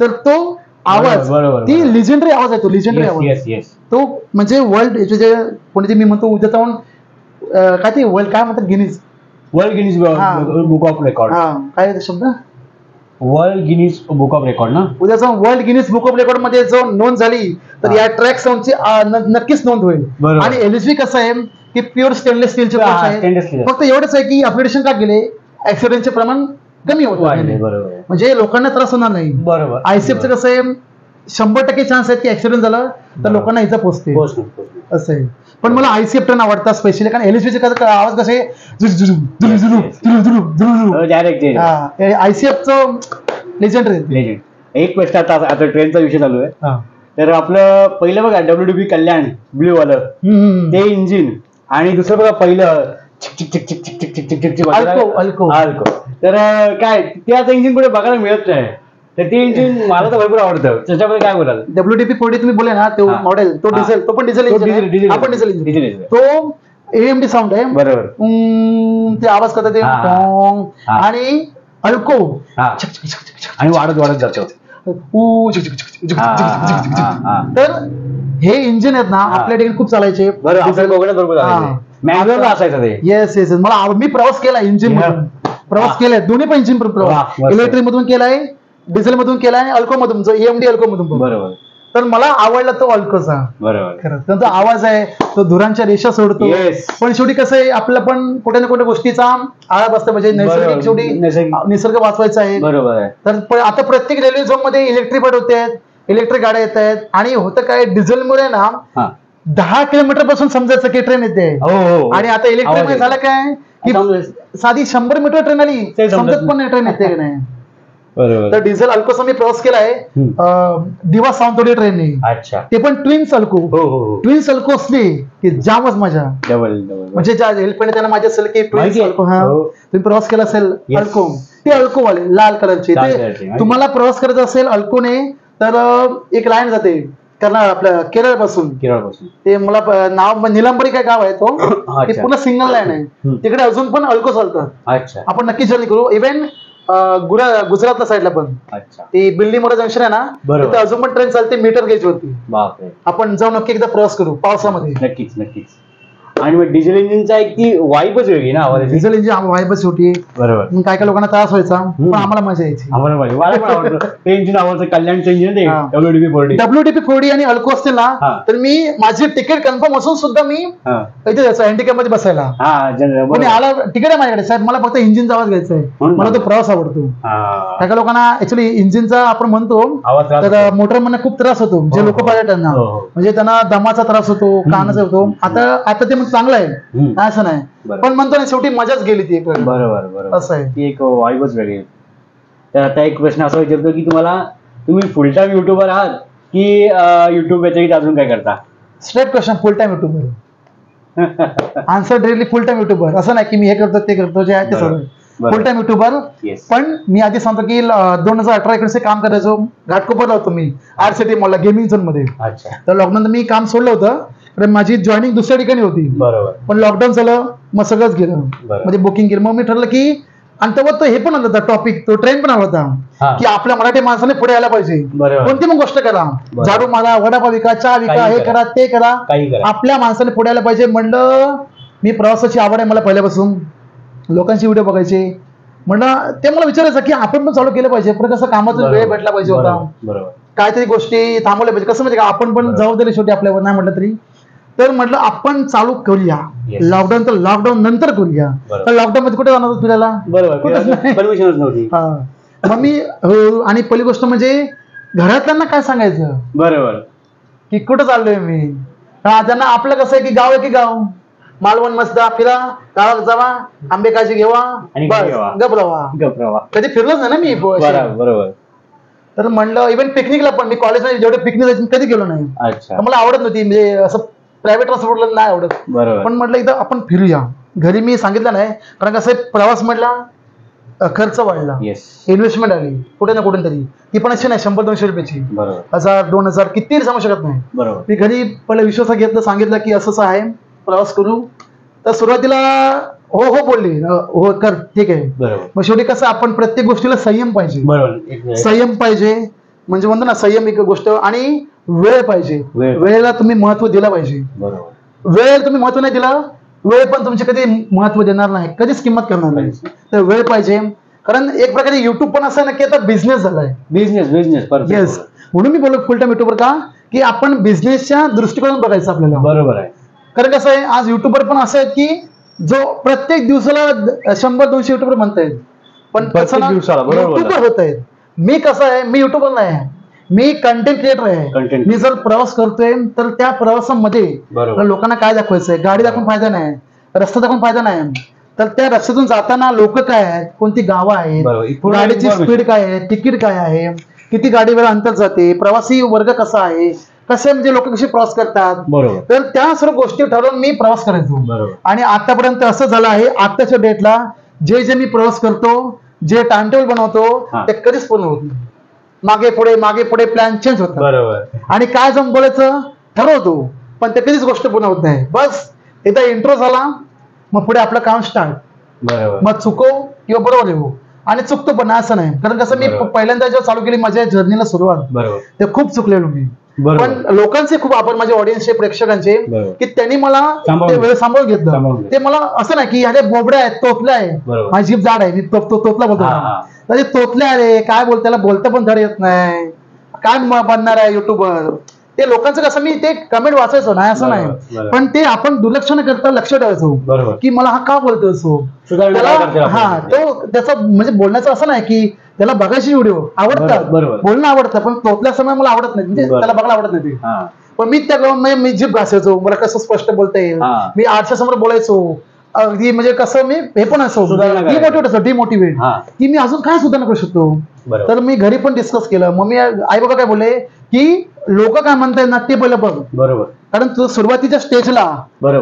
तर तो आवाज, बरोबर, ती बरोबर. लिजेंडरी आवाज आहे, तो लिजेंडरी आवाज. Yes yes. तो म्हणजे वर्ल्ड जे कोणते मी म्हणतो उद्या जाऊन काय ते वर्ल्ड काय म्हणतात, गिनीज वर्ल्ड गिनीज हा. Book of record. हा काय आहे ते शब्द, world Guinness book of record ना. उद्या जाऊन world Guinness book of record मध्ये जो नोंद झाली तर हा. या ट्रॅक साऊंडची नक्कीच नोंद होईल. बरोबर. आणि LHB कसं आहे की प्युअर स्टेनलेस स्टीलचे हा, कोच आहे. stainless steel. फक्त एवढंच आहे की अपग्रेडेशन का केले, ऍक्सिडेंटचे प्रमाण कमी होत वाढले, बरोबर. म्हणजे लोकांना त्रास होणार नाही. बरोबर. ICFचं कसं आहे 100% चान्स आहे की ऍक्सिडेंट झालं तर बरोबर. लोकांना इजा पोहोचते पोहोचणार. असं आहे. पण मला ICF ट्रेन आवडतात स्पेशली, कारण LHB चे आवाज कसे डायरेक्ट ICFचं लेजेंडरी. लेजेंड. एक प्रश्न आता ट्रेनचा विषय चालू आहे. हा. तर आपलं पहिलं बघा WDB कल्याण ब्ल्यू वालं ते इंजिन, आणि दुसरं बघा पहिलं चिक चिक चिक चिक चिक चिक चिक चिक चिक चिक अल्को. तर काय ते आता इंजिन कुठे बघायला मिळत नाही. तर ते इंजिन मला तर भरपूर आवडतं. त्याच्यामध्ये काय बोलाल? WDP 40 तुम्ही बोले ना, तो मॉडेल, तो डिझेल, तो पण डिझेल इंजिन, आपण डिझेल इंजिन, तो AMD साऊंड आहे. बरोबर. ते आवाज करतात ते आणि अल्को आणि वाढत जातो. तर हे इंजिन आहेत ना आपल्या ठिकाणी खूप चालायचे. मॅन्युअल असायचं ते. Yes yes. मी प्रवास केला इंजिन मधून, प्रवास केलाय दोन्ही पण इंजिन प्रवास, इलेक्ट्रिक मधून केलाय, डिझेल मधून केलाय आणि अल्को मधून, AMD अल्को मधून. बरोबर. तर मला आवडला तो अल्कोचा. बरोबर. खरं त्यांचा आवाज आहे, तो धुरांच्या रेषा सोडतो. पण शेवटी कसं आहे, आपलं पण कुठे ना कुठे गोष्टीचा आळा बसतो, म्हणजे नैसर्गिक शेवटी निसर्ग वाचवायचा आहे. बरोबर आहे. तर आता प्रत्येक रेल्वे झोन मध्ये इलेक्ट्रिक बस होते आहेत, इलेक्ट्रिक गाड्या येत आहेत. आणि होतं काय, डिझेलमुळे ना 10 किलोमीटर पासून समजायचं की ट्रेन येते. आणि आता इलेक्ट्रिक मध्ये झालं काय की साधी 100 मीटर ट्रेन आली समजत पण नाही ट्रेन येते की नाही. तर डिझेल अल्कोचा मी प्रवास केलाय दिवा सावंतवाडी ट्रेनने. अच्छा. ते पण ट्विन्स अल्को. ट्विन्स अल्को असली की जामच मजा. म्हणजे ज्या हेल्पने त्यांना माझ्या असेल की ट्विन्स अल्को, हा तुम्ही प्रवास केला असेल अल्को, ते अल्को वाले लाल कलरचे. तुम्हाला प्रवास करायचा असेल अल्कोने तर एक लाईन जाते कर्नाटक, आपल्या केरळ पासून. ते मला नाव निलंबरी काय गाव आहे तो, ते पूर्ण सिंगल लाईन आहे. तिकडे अजून पण अल्को चालतात. आपण नक्की जर्नी करू. इव्हन गुजरातच्या साईडला पण ती बिल्डिंग मोठा जंक्शन आहे ना, तिथे अजून पण ट्रेन चालते मीटर गेज वरती. आपण जाऊ नक्की एकदा प्रवास करू पावसामध्ये. नक्कीच नक्कीच. आणि मग डिझेल इंजिनचा एक ती वाईबच वेगळी ना, आवाज. डिझेल इंजिन वाईबच होती. बरोबर. मग काय काय लोकांना त्रास व्हायचा, पण आम्हाला मजा यायची. ते इंजिन आवडतं, कल्याणचं इंजिन WDP 40 आणि अल्को असतील ना, तर मी माझी तिकीट कन्फर्म असून सुद्धा मी इथे जायचं हँडिकॅप मध्ये बसायला. कोणी आला तिकीट आहे माझ्याकडे, साहेब मला फक्त इंजिनचा आवाज घ्यायचा आहे, मला तो प्रवास आवडतो. काय काय लोकांना ऍक्च्युली इंजिनचा आपण म्हणतो तर मोटर मधून खूप त्रास होतो, जे लोक पर्यटकांना, म्हणजे त्यांना दमाचा त्रास होतो, कानाचा होतो. आता ते चांगलं आहे, असं नाही, पण म्हणतो ना शेवटी मजाच गेली ती. बरोबर. असं आहे, ती एक वाईबच वेगळी. तर आता एक प्रश्न असा विचारतो की तुम्ही फुल टाइम युट्यूबर आहात की युट्यूब व्यतिरिक्त अजून काय करता? Straight question. फुल टाइम युट्यूबर. आन्सर डायरेक्टली फुल टाइम युट्यूबर. असं नाही की मी हे करतो ते करतो, जे आहे ते सगळं फुल टाइम युट्यूबर. पण मी आधी सांगतो की 2018 इकडे काम करायचो, घाटकोपरला होतो मी RCT मॉलला गेमिंग झोन मध्ये. तर लॉकडाऊन मी काम सोडलं होतं, कारण माझी जॉईनिंग दुसऱ्या ठिकाणी होती. पण लॉकडाऊन झालं, मग सगळंच गेलं, म्हणजे बुकिंग केलं. मग मी ठरलं की, आणि तेव्हा तो हे पण आला होता टॉपिक, तो ट्रेंड पण आला होता की आपल्या मराठी माणसाने पुढे यायला पाहिजे. कोणती पण गोष्ट करा, झाडू मारा, वडापाव विका, चहा विका, हे करा ते करा, आपल्या माणसाने पुढे यायला पाहिजे. म्हणलं मी प्रवासाची आवड आहे मला पहिल्यापासून, लोकांची व्हिडिओ बघायचे. म्हणलं ते मला विचारायचं की आपण पण चालू केलं पाहिजे, पण कसं कामाचा वेळ भेटला पाहिजे होता, काहीतरी गोष्टी थांबवल्या पाहिजे. कसं म्हणजे का आपण पण जबाबदारी शेवटी आपल्यावर नाही म्हटलं तरी. तर म्हटलं आपण चालू करूया, लॉकडाऊन तर लॉकडाऊन नंतर करूया. तर लॉकडाऊन मध्ये कुठे जाणार होतं फिरायला? मग मी आणि पहिली गोष्ट म्हणजे घरातल्यांना काय सांगायचं, बरोबर, की कुठं चाललोय मी. त्यांना आपलं कसं आहे की गाव आहे की गाव, मालवण मस्त फिरा, गावात जावा, आंबे काळजी घेवा, गपरावा. कधी फिरलोच नाही ना मी. बरोबर. तर म्हणलं इव्हन पिकनिकला पण, मी कॉलेजमध्ये जेवढे पिकनिक जायचे कधी गेलो नाही, मला आवडत नव्हती, म्हणजे असं प्रायव्हेट ट्रान्सपोर्टला नाही आवडत. पण म्हटलं एकदा आपण फिरूया. घरी मी सांगितलं नाही, कारण कसं प्रवास म्हटला खर्च वाढला, इन्व्हेस्टमेंट आली कुठे ना कुठे तरी, ती पण अशी नाही 100-200 रुपयाची, 1000-2000 किती सांगू शकत नाही. मी घरी पहिला विश्वास घेतलं, सांगितलं की असं आहे, प्रवास करू. तर सुरुवातीला हो बोलली, हो कर, ठीक आहे. मग शेवटी कसं आपण प्रत्येक गोष्टीला संयम पाहिजे. संयम पाहिजे म्हणजे म्हणतो ना, संयम एक गोष्ट, आणि वेळ पाहिजे. वेळेला तुम्ही महत्व दिलं पाहिजे. वेळेला तुम्ही महत्व नाही दिलं, वेळ पण तुमची कधी महत्व देणार नाही, कधीच किंमत करणार नाही. तर वेळ पाहिजे. कारण एक प्रकारे युट्यूब पण असं ना की आता बिझनेस झालाय. Business yes. म्हणून मी बोललो फुल टाइम युट्यूबर का, की आपण बिझनेसच्या दृष्टिकोनातून बघायचं आपल्याला. बरोबर आहे. कारण कसं आहे, आज युट्यूबर पण असं आहेत की जो प्रत्येक दिवसाला 100-200 युट्यूबर म्हणतायत, पण युट्यूबर होत आहेत. मी कसं आहे, मी युट्यूबर नाही आहे, मी कंटेंट क्रिएटर आहे. मी जर प्रवास करतोय तर त्या प्रवासामध्ये लोकांना काय दाखवायचंय, गाडी दाखवून फायदा नाही, रस्ता दाखवून फायदा नाही. तर त्या रस्त्यातून जाताना लोक काय आहेत, कोणती गावं आहेत, गाडीची स्पीड काय आहे, तिकीट काय आहे, किती गाडीवर अंतर जाते, प्रवासी वर्ग कसा आहे, कसे म्हणजे लोक कसे प्रवास करतात, बरोबर. तर त्या सर्व गोष्टी ठरवून मी प्रवास करायचो. बरोबर. आणि आतापर्यंत असं झालं आहे, आताच्या डेटला जे मी प्रवास करतो, जे टाइम टेबल बनवतो ते कधीच पूर्ण होत नाही. मागे पुढे प्लॅन चेंज होतात. बरोबर. आणि काय जम बोलायचं ठरवतो, पण ते कधीच गोष्ट पूर्ण होत नाही. बस एकदा इंट्रो झाला, मग पुढे आपलं काम स्टार्ट. बरोबर. मग चुको किंवा बरोबर येऊ, आणि चुकतो पण असं नाही. कारण कसं मी पहिल्यांदा जेव्हा चालू केली माझ्या जर्नीला सुरुवात, बरोबर, ते खूप चुकलेलो मी. पण लोकांचे खूप आभार, माझ्या ऑडियन्सचे, प्रेक्षकांचे, की त्यांनी मला ते वेळ सांभाळून घेतलं. ते मला असं नाही की अरे बोबड्या आहेत, तोतल्या आहे, माझी जीभ जाड आहे, मी तोतला बोलतो, तरी तोतल्या अरे काय बोल, त्याला बोलता पण धड येत नाही, काय बनणार आहे युट्यूबर. ते लोकांचं कसं मी ते कमेंट वाचायचो नाही असं नाही, पण ते आपण दुर्लक्ष न करता लक्ष ठेवायचो की मला हा का बोलतोय असो. तो त्याचा म्हणजे बोलण्याचं असं नाही की त्याला बघायची व्हिडिओ आवडतात, बोलणं आवडतं, पण तोतल्या समय मला आवडत नाही, म्हणजे त्याला बघायला आवडत नाही ते. पण मी त्या मी जीभ घासायचो, मला कसं स्पष्ट बोलता येईल, मी आरशा समोर बोलायचो अगदी, म्हणजे कसं मी हे पण असो डिमोटिवेट की मी अजून काय सुधारणा करू शकतो. तर मी घरी पण डिस्कस केलं. मग मी आई बाबा काय बोलले की लोक काय म्हणताय ना ते पहिलं बघ. बरोबर. कारण तू सुरुवातीच्या स्टेजला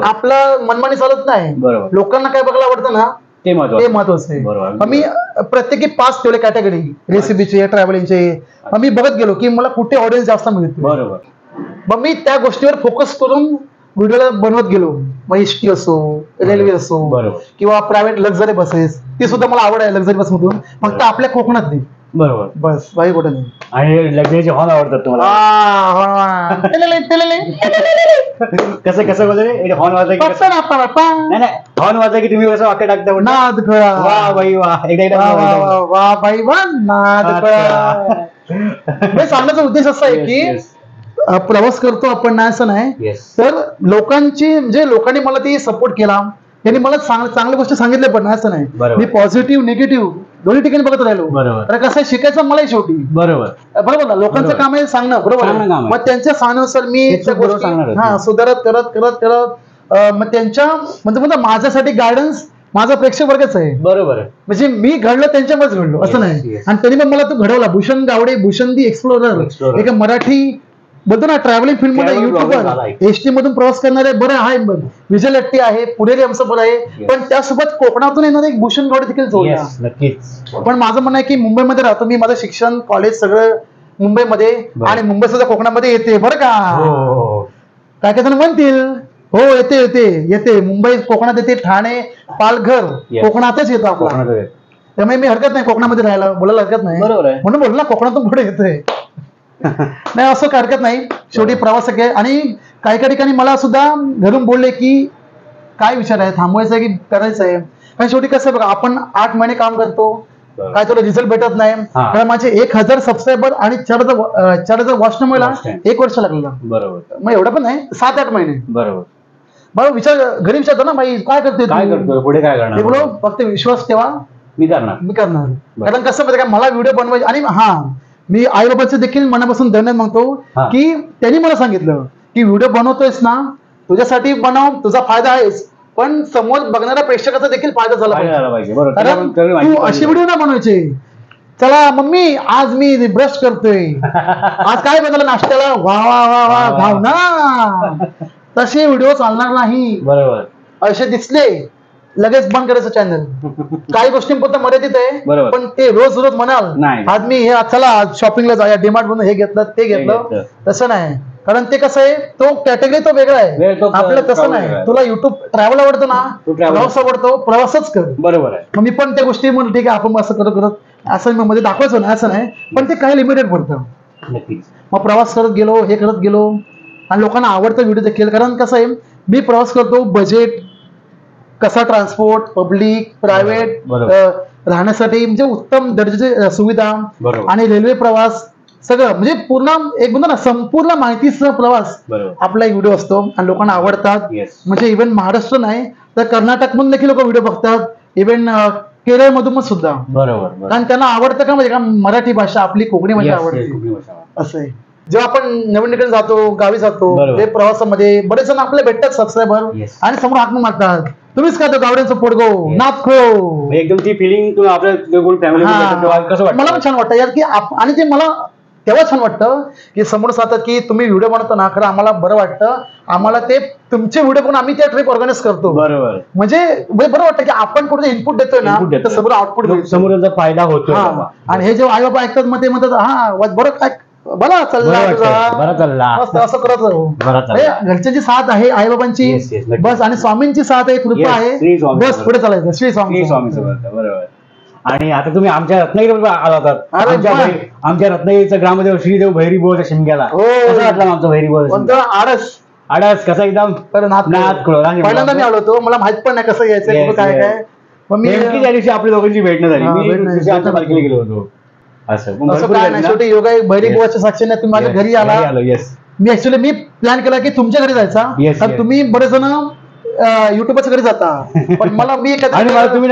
आपलं मनमानी चालत नाही, लोकांना काय बघायला आवडतं ना ते महत्वाचं आहे. मी प्रत्येकी 5 ठेवले कॅटेगरी, रेसिपीचे, ट्रॅव्हलिंगचे. मी बघत गेलो की मला कुठे ऑडियन्स जास्त मिळते. बरोबर. मग मी त्या गोष्टीवर फोकस करून व्हिडिओला बनवत गेलो. मग एसटी असो, रेल्वे असो, किंवा प्रायव्हेट लक्झरी बसेस, ती सुद्धा मला आवड आहे लक्झरी बस मधून, फक्त आपल्या कोकणात नाही. बरोबर. बस बाकी कुठे नाही. आणि लग्नाचे हॉर्न आवडतात तुम्हाला? कसं कसं वगैरे हॉर्न वाजता नाही, हॉर्न वाजता की तुम्ही कसं वाक्य टाकता? नाद कळा, वा बाई वा, वा बाई वा, नाद कळा. हे सांगण्याचा उद्देश असा आहे की प्रवास करतो आपण नाही असं नाही, तर लोकांची म्हणजे लोकांनी मला ती सपोर्ट केला, त्यांनी मला चांगल्या गोष्टी सांगितल्या पण असं नाही. मी पॉझिटिव्ह निगेटिव्ह दोन्ही ठिकाणी बघत राहिलो. तर कसं शिकायचं मला शेवटी. बरोबर ना, लोकांचं काम आहे सांगणं. बरोबर. मग त्यांच्या सांगण्यानुसार मी सुधारत करत करत करत मग त्यांच्या म्हणजे माझ्यासाठी गायडन्स माझा प्रेक्षक वर्गच आहे. बरोबर. म्हणजे मी घडलो त्यांच्यामुळेच घडलो असं नाही. आणि त्यांनी पण मला तो घडवला. भूषण गावडे, भूषण दी एक्सप्लोरर, एक मराठी बोलतो ना ट्रॅव्हलिंग फील्ड मध्ये युट्यूबर, एसटी मधून प्रवास करणारे बरं आहे, विजय लट्टी आहे, पुढे आमचं बरं आहे, पण त्यासोबत कोकणातून येणारे एक भूषण गावडे देखील जोडला. पण माझं म्हणणं आहे की मुंबईमध्ये राहतो मी, माझं शिक्षण कॉलेज सगळं मुंबईमध्ये, आणि मुंबई सुद्धा कोकणामध्ये येते बरं का. काय काय जण म्हणतील हो येते येते येते, मुंबई कोकणात येते, ठाणे, पालघर कोकणातच येतो आपला. त्यामुळे मी हरकत नाही कोकणामध्ये राहायला, बोलायला हरकत नाही. म्हणून बोलला कोकणातून पुढे येतोय नाही असं हरकत नाही. शेवटी प्रवास आहे. आणि काही काही ठिकाणी मला सुद्धा घरून बोलले की काय विचार आहे, थांबवायचं आहे की करायचं आहे. कारण शेवटी कसं बघा, आपण 8 महिने काम करतो, काय तुला रिझल्ट भेटत नाही. कारण माझे 1000 सबस्क्रायबर आणि 4000 वॉच मला 1 वर्ष लागलेला. बरोबर. मग एवढं पण नाही, 7-8 महिने. बरोबर. बरोबर. घरी विचारतो ना बाई काय करतोय पुढे, काय करणार. बोलो फक्त विश्वास ठेवा, मी करणार. कारण कसं माहिती का, मला व्हिडिओ बनवायचे. आणि मी आई बाबाचं देखील मनापासून धन्यवाद मागतो की त्यांनी मला सांगितलं की व्हिडिओ बनवतोयस ना, तुझ्यासाठी बनव, तुझा फायदा आहेच, पण समोर बघणाऱ्या प्रेक्षकाचा देखील फायदा झाला पाहिजे. कारण तू अशी व्हिडिओ ना बनवायचे, चला मम्मी आज मी ब्रश करतोय, आज काय बनवलं नाश्त्याला, वा वा वा वा भावना, तसे व्हिडिओ चालणार नाही. बरोबर. असे दिसले लगेच बंद करायचं चॅनल. काही गोष्टींपुरतं मर्यादित आहे, पण ते रोज रोज म्हणाल आज मी हे चला शॉपिंगला जाऊया, डिमार्ट मधून हे घेतलं ते घेतलं, तसं नाही. कारण ते कसं आहे, तो कॅटेगरी तो वेगळा आहे, आपलं तसं नाही. तुला युट्यूब ट्रॅव्हल आवडतो ना, प्रवास आवडतो, प्रवासच कर. बरोबर आहे. मी पण त्या गोष्टी म्हणून ठीक आहे आपण असं करत करत असं मध्ये दाखवायचो ना, असं नाही, पण ते काही लिमिटेड पडतं. मग प्रवास करत गेलो, हे करत गेलो, आणि लोकांना आवडतं व्हिडिओ देखील. कारण कसं आहे, मी प्रवास करतो, बजेट कसा, ट्रान्सपोर्ट, पब्लिक, प्रायव्हेट, राहण्यासाठी म्हणजे उत्तम दर्जाची सुविधा, आणि रेल्वे प्रवास सगळं म्हणजे पूर्ण एक म्हणतो ना संपूर्ण माहितीसह प्रवास आपला एक व्हिडिओ असतो, आणि लोकांना आवडतात. म्हणजे इव्हन महाराष्ट्र नाही तर कर्नाटक मधून देखील लोक व्हिडिओ बघतात, इव्हन केरळ मधून सुद्धा. बरोबर. कारण त्यांना आवडतं का, म्हणजे का मराठी भाषा आपली कोकणी भाषा आवडते असं आहे. जेव्हा आपण नवीन ठिकाणी जातो, गावी जातो, ते प्रवासामध्ये बरेच जण आपले भेटतात सबस्क्रायबर, आणि समोर हाक मारतात, तुम्हीच का तो गावड्यांचं पोटगो नाथ खो. एकदम ती फिलिंग आपल्या मला पण छान वाटतं यार की आणि ते मला तेव्हा छान वाटतं की समोर सांगतात की तुम्ही व्हिडिओ बनवता ना, खरं आम्हाला बरं वाटतं, आम्हाला ते तुमचे व्हिडिओ बनवून आम्ही त्या ट्रिप ऑर्गनाईज करतो. बरोबर. म्हणजे बरं वाटतं की आपण कुठे इनपुट देतोय ना, तर समोर आउटपुट समोरचा फायदा होतो. आणि हे जेव्हा आई बाबा ऐकतात मग ते म्हणतात हा बरं काय बरं चालला असं करत घरच्यांची साथ आहे, आई बाबांची बस आणि स्वामींची साथ आहे, कृपा आहे, बस पुढे चालायचं. श्री स्वामी. बरोबर. आणि आता तुम्ही आमच्या रत्नागिरी आला होतात. आमच्या रत्नागिरीचं ग्रामदेव श्रीदेव भैरी बोध शिमग्याला कसं वाटलं आमचं भैरी बोध? आडस कसा एकदम पहिल्यांदा मी आलो होतो, मला माहित पण नाही कसं यायचं काय काय. मग मी त्या दिवशी आपल्या दोघांची भेट नाही झाली, पालखीला गेलो होतो. असं काय नाही, शेवटी योगा भैरी बोधाच्या साक्षीने तुम्ही माझ्या घरी आला. मी ऍक्च्युली मी प्लॅन केला की तुमच्या घरी जायचा, कारण तुम्ही बरेच जण युट्यूबच्या घरी जाता, पण मला मी तुम्ही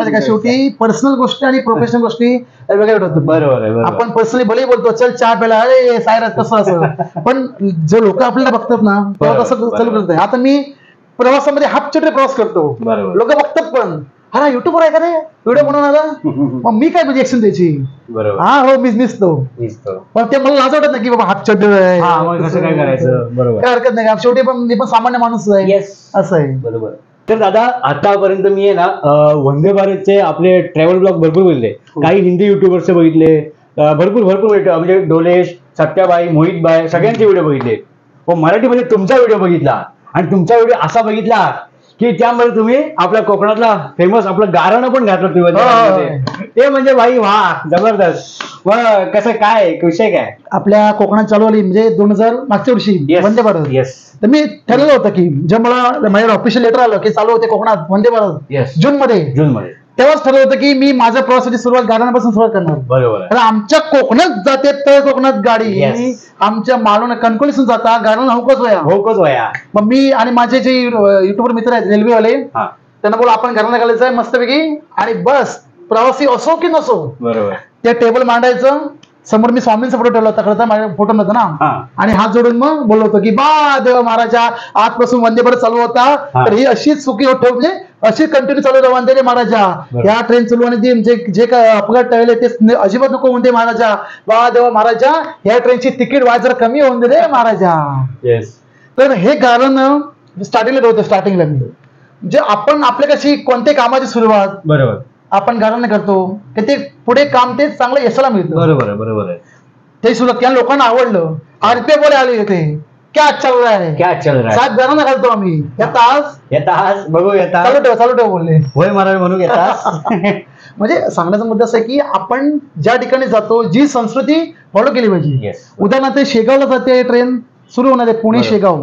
नाही, शेवटी पर्सनल गोष्टी आणि प्रोफेशनल गोष्टी वेगळ्या होतात. बरोबर. आपण पर्सनली भले बोलतो चल चहा प्यायला, अरे सायराज कसं असं, पण जे लोक आपल्याला बघतात ना तेव्हा तसं चालू करत. आता मी प्रवासामध्ये हाफ चटरी प्रवास करतो, लोक बघतात पण हा युट्यूबर आहे का रे व्हिडिओ बनवणारा, मग मी काय म्हणजे ऍक्शन द्यायची. हा हो मी निसतो, पण ते मला लाज वाटत नाही की बाबा हात चड्डी आहे काय करायचं. बरोबर, काय हरकत नाही, शेवटी पण मी पण सामान्य माणूस आहे. असं आहे. बरोबर. तर दादा आतापर्यंत मी आहे ना वंदे भारतचे आपले ट्रॅव्हल ब्लॉग भरपूर बघितले, काही हिंदी युट्यूबर्सचे बघितले, भरपूर म्हणजे डोलेश, सत्याबाई, मोहितबाई सगळ्यांचे व्हिडिओ बघितले. पण मराठीमध्ये तुमचा व्हिडिओ बघितला आणि तुमचा व्हिडिओ असा बघितला की त्यामध्ये तुम्ही आपल्या कोकणातला फेमस आपलं गारणं पण घातलं तुम्ही, ते म्हणजे भाई वा जबरदस्त. मग कसं काय विषय काय आपल्या कोकणात चालू आली म्हणजे 2000 मागच्या वर्षी वंदे भारत. तर मी ठरवलं होतं की जेव्हा मला माझ्या ऑफिशियल लेटर आलं की चालू होते कोकणात वंदे भारत जून मध्ये, तेव्हाच ठरवलं होतं की मी माझ्या प्रवासाची सुरुवात गार्डनापासून सुरुवात करणार. बरोबर. आमच्या कोकणात जाते तर कोकणात गाडी, आमच्या मालवण कणकोलीसून जाता गार्डन होकच वया. मग मी आणि माझे जे युट्यूबर मित्र आहेत रेल्वेवाले, त्यांना बोला आपण घराला घालायचं आहे मस्तपैकी, आणि बस प्रवासी असो की नसो बरोबर ते टेबल मांडायचं. समोर मी स्वामींचा फोटो ठेवला होता, खरं तर माझ्या फोटो नव्हता ना, आणि हात जोडून मग बोललो होतो की बा देवा महाराजा आजपासून वंदे भारत चालू होता तर ही अशीच सुखी होत ठेव, म्हणजे अशी कंटिन्यू चालू राहा वंदे महाराजा. या ट्रेन चालू आणि जे काय अपघात टळले ते अजिबात नको वंदे महाराजा. बा देवा महाराजा या ट्रेनची तिकीट वाज जरा कमी होऊन दे रे महाराजा. तर हे गाणं स्टार्टिंगला होतं. स्टार्टिंगला मी म्हणजे आपण आपल्या कशी कोणत्या कामाची सुरुवात बरोबर आपण गाणं करतो की ते पुढे काम ते चांगलं यशाला मिळतं. बरोबर आहे. ते सुरुवात केलं, लोकांना आवडलं, RPA बोले आले येते क्या चल रहा है सात गाणं घालतो आम्ही, येतास बघू येतात चालू ठेव बोलले होय महाराज म्हणून येतात. म्हणजे सांगण्याचा मुद्दा असा आहे की आपण ज्या ठिकाणी जातो जी संस्कृती फॉलो केली पाहिजे. उदाहरणार्थ शेगावला जाते ट्रेन सुरू होणार आहे, पुणे शेगाव,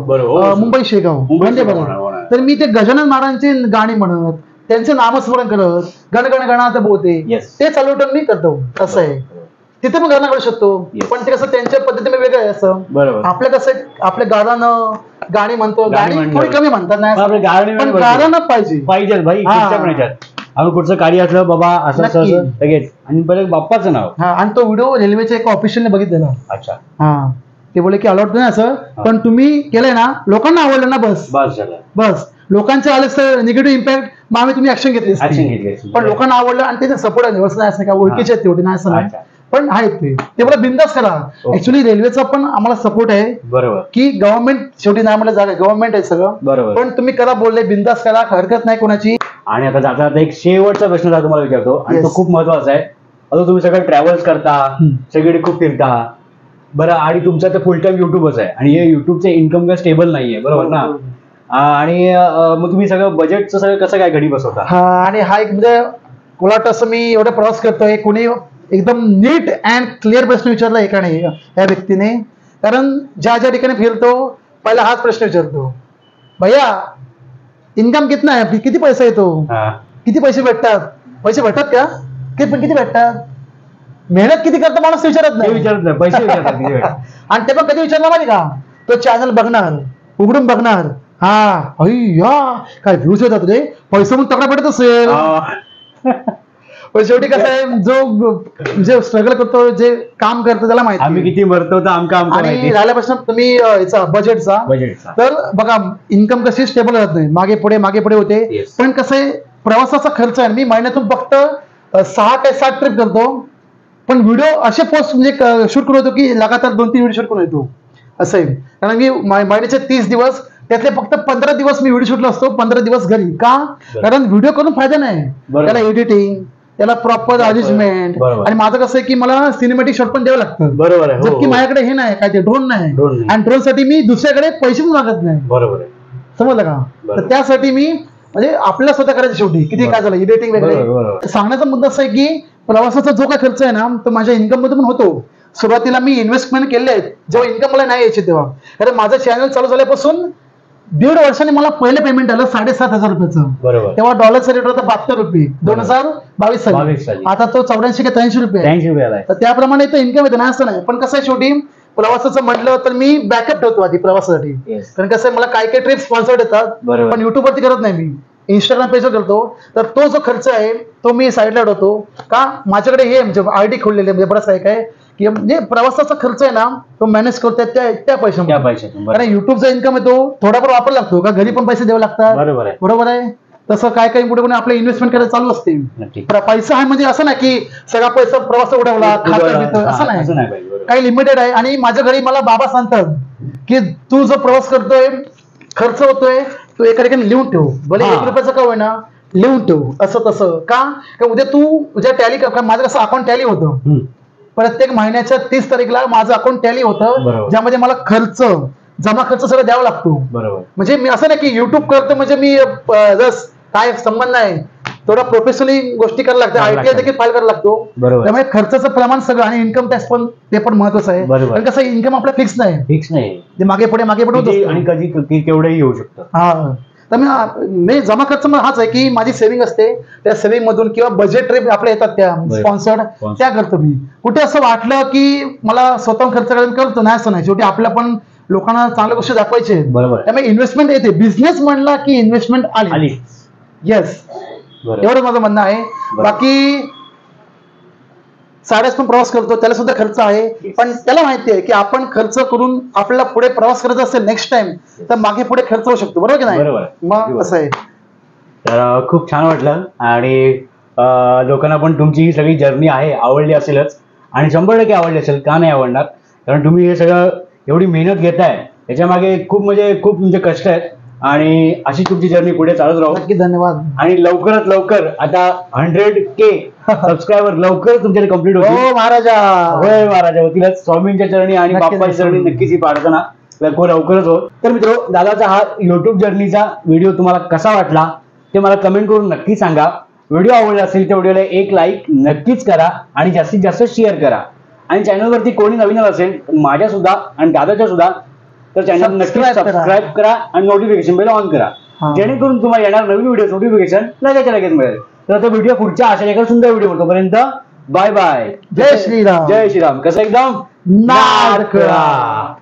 मुंबई शेगाव वंदे भारत. तर मी ते गजानन महाराजांची गाणी म्हणत त्यांचे नामस्मरण करत गण गण गणात बोलते ते चालवटं मी करतो. असं आहे, तिथे पण गाणं काढू शकतो, पण ते कसं त्यांच्या पद्धतीने वेगळं आहे. असं आपलं कसं आपल्या गाणं गाणी म्हणतो, गाणी थोडी कमी म्हणतात नाही, गाणं पाहिजे भाई. आम्ही कुठचं कार्य असलं बाबा असं लगेच, आणि पहिले बाप्पाचं नाव. आणि तो व्हिडिओ रेल्वेच्या एका ऑफिशियलने बघितलेला. अच्छा. हा ते बोले की अलॉट नाही असं, पण तुम्ही केलंय ना लोकांना आवडलं ना, बस लोकांचं आलं तर निगेटिव्ह इम्पॅक्ट मग आम्ही तुम्ही ऍक्शन घेतली, पण लोकांना आवडलं आणि त्याचा सपोर्ट आहे. असं नाही असं का ओळखीचे आहेत तेवढे नाही असं नाही, पण आहेत ते मला बिंदास करा. ऍक्च्युली रेल्वेचा पण आम्हाला सपोर्ट आहे. बरोबर की गव्हर्नमेंट शेवटी नाही म्हटलं जागा गव्हर्नमेंट आहे सगळं. बरोबर. पण तुम्ही करा बोलले बिंदास करा, हरकत नाही कोणाची. आणि आता जाता एक शेवटचा प्रश्न तुम्हाला विचारतो आणि तो खूप महत्वाचा आहे. आता तुम्ही सगळं ट्रॅव्हल्स करता, सगळीकडे खूप फिरता बरं, आणि तुमचा तर फुल टाइम युट्यूबच आहे आणि हे युट्यूबचे इन्कम काय स्टेबल नाहीये बरोबर ना, आणि मग तुम्ही सगळं बजेटचं सगळं कसं काय घडी बसवता. आणि हा एक म्हणजे उलट असं मी एवढा प्रवास करतोय, कोणी एकदम नीट अँड क्लिअर प्रश्न विचारला एकाने या व्यक्तीने, कारण ज्या ठिकाणी फिरतो पहिला हाच प्रश्न विचारतो, भैया इन्कम कितना है, किती पैसा येतो, किती पैसे भेटतात का, किती भेटतात, मेहनत किती करतो माणूस विचारत नाही पैसे विचारतात. आणि ते पण कधी विचारलं माहिती का, तो चॅनल बघणार उघडून बघणार, काय व्ह्यूज येतात रे, पैसा पण तगडा पडत असेल. पण शेवटी कसं आहे जो स्ट्रगल करतो जे काम करतो त्याला माहिती आम्ही किती मरतो तर आमका. आणि राहिला प्रश्न तुम्ही याचा बजेटचा, तर बघा इन्कम कशी स्टेबल राहत नाही, मागे पुढे होते. पण कसं आहे प्रवासाचा खर्च आहे, मी महिन्यातून फक्त 6 ते 7 ट्रिप करतो. पण व्हिडिओ असे पोस्ट म्हणजे शूट करून येतो की लगातार 2-3 व्हिडिओ शूट करून येतो असं आहे. कारण मी महिन्याचे 30 दिवस त्यातले फक्त 15 दिवस मी व्हिडिओ शूटला असतो, 15 दिवस घरी. का? कारण व्हिडिओ करून फायदा नाही, त्याला एडिटिंग, त्याला प्रॉपर अरेंजमेंट, आणि माझं कसं आहे की मला सिनेमॅटिक शॉट पण द्यावं लागतं. बरोबर आहे. जर की माझ्याकडे हे नाही, काय ते ड्रोन नाही, आणि ड्रोन साठी मी दुसऱ्याकडे पैसे पण मागत नाही. बरोबर आहे. समजलं का? तर त्यासाठी मी म्हणजे आपल्याला स्वतः करायचं शेवटी, किती काय झालं एडिटिंग वगैरे. सांगण्याचा मुद्दा असा आहे की प्रवासाचा जो काय खर्च आहे ना, तो माझ्या इन्कम मध्ये पण होतो. सुरुवातीला मी इन्व्हेस्टमेंट केले आहेत जेव्हा इन्कम मला नाही यायचे तेव्हा. कारण माझं चॅनल चालू झाल्यापासून 1.5 वर्षाने मला पहिलं पेमेंट आलं 7,500 रुपयाचं. तेव्हा डॉलरचा रेट होता 72 रुपये 2022 साली. आता तो 84 की 83 रुपये. तर त्याप्रमाणे तर इन्कम येते ना, असं नाही. पण कसं आहे शेवटी प्रवासाचं म्हटलं तर मी बॅकअप ठेवतो आधी प्रवासासाठी. कारण कसं आहे मला काय काय ट्रिप स्पॉन्सर्ड येतात, पण युट्यूब वरती करत नाही मी, इंस्टाग्राम पेजवर करतो. तर तो जो खर्च आहे तो मी साईडला ठेवतो. का? माझ्याकडे हे म्हणजे आयडी खोललेले म्हणजे बरंच आहे काय की म्हणजे प्रवासाचा खर्च आहे ना तो मॅनेज करतो त्या पैशातून. कारण युट्यूबचा इन्कम आहे तो थोडाफार वापर लागतो का, घरी पण पैसे द्यावे लागतात. बरोबर आहे. तसं काय काही कुठे आपलं इन्व्हेस्टमेंट करायला चालू असते. पैसा आहे म्हणजे असं नाही की सगळा पैसा प्रवास उडवला असं नाही, काही लिमिटेड आहे. आणि माझ्या घरी मला बाबा सांगतात की तू जो प्रवास करतोय, खर्च होतोय, तू एका ठिकाणी लिहून ठेव, भले 1 रुपयाचं का होईना लिहून ठेव, असं तसं. का? उद्या तू उद्या टॅली, माझं कसं अकाउंट टॅली होतं, प्रत्येक महिन्याच्या 30 तारीखला माझं अकाउंट टॅली होतं, ज्यामध्ये मला खर्च, जमा खर्च सगळं द्यावा लागतो. म्हणजे मी असं नाही की युट्यूब करतो म्हणजे मी काय संबंध नाही, थोडा प्रोफेशनली गोष्टी करायला लागतात, आयटीआय देखील फाईल करायला लागतो. त्यामुळे खर्चाचं प्रमाण सगळं आणि इन्कम टॅक्स पण ते पण महत्वाचं आहे. कारण कसं इन्कम आपलं फिक्स नाही, ते मागे पुढे होत आणि कधी केवढंही येऊ शकतं. हा, तर मी जमा खर्च हाच आहे की माझी सेव्हिंग असते, त्या सेव्हिंग मधून किंवा बजेट ट्रिप आपल्या येतात त्या स्पॉन्सर्ड, त्या करतो मी. कुठे असं वाटलं की मला स्वतः खर्च करतो नाही असं नाही, शेवटी आपल्या पण लोकांना चांगल्या गोष्टी दाखवायचे. त्यामुळे इन्व्हेस्टमेंट येते. बिझनेस म्हणला की इन्व्हेस्टमेंट आली. येस, एवढं माझं म्हणणं आहे. बाकी साड्याच पण प्रवास करतो, त्याला सुद्धा खर्च आहे, पण त्याला माहिती आहे की आपण खर्च करून आपल्याला पुढे प्रवास करायचा असेल नेक्स्ट टाइम तर मागे पुढे खर्च होऊ शकतो. बरोबर की नाही? मग असं आहे. तर खूप छान वाटलं आणि लोकांना पण तुमची ही सगळी जर्नी आहे आवडली असेलच, आणि 100% आवडली असेल. का नाही आवडणार? कारण तुम्ही हे सगळं एवढी मेहनत घेताय, त्याच्या मागे खूप तुमचे कष्ट आहेत, आणि अशी तुमची जर्नी पुढे चालूच राहू. नक्की, धन्यवाद. आणि लवकरात लवकर आता 100K सबस्क्रायबर लवकर तुमच्याकडे कम्प्लीट होतील. हो महाराजा होतील. स्वामींच्या चरणी आणि बाप्पाच्या चरणी नक्कीच ही प्रार्थना लवकरच हो. तर मित्र, दादाचा हा युट्यूब जर्नीचा व्हिडिओ तुम्हाला कसा वाटला ते मला कमेंट करून नक्की सांगा. व्हिडिओ आवडला असेल तर व्हिडिओला एक लाईक नक्कीच करा आणि जास्तीत जास्त शेअर करा. आणि चॅनलवरती कोणी नवीन असेल, माझ्या सुद्धा आणि दादाच्या सुद्धा, तर चॅनल नक्की सबस्क्राईब करा आणि नोटिफिकेशन बेल ऑन करा, जेणेकरून तुम्हाला येणार नवीन व्हिडिओ नोटिफिकेशन लगेच मिळेल. तर आता व्हिडिओ पुढच्या अशा एका सुंदर व्हिडिओ तोपर्यंत बाय बाय. जय श्रीराम. जय श्रीराम. कसं एकदम नारकळा.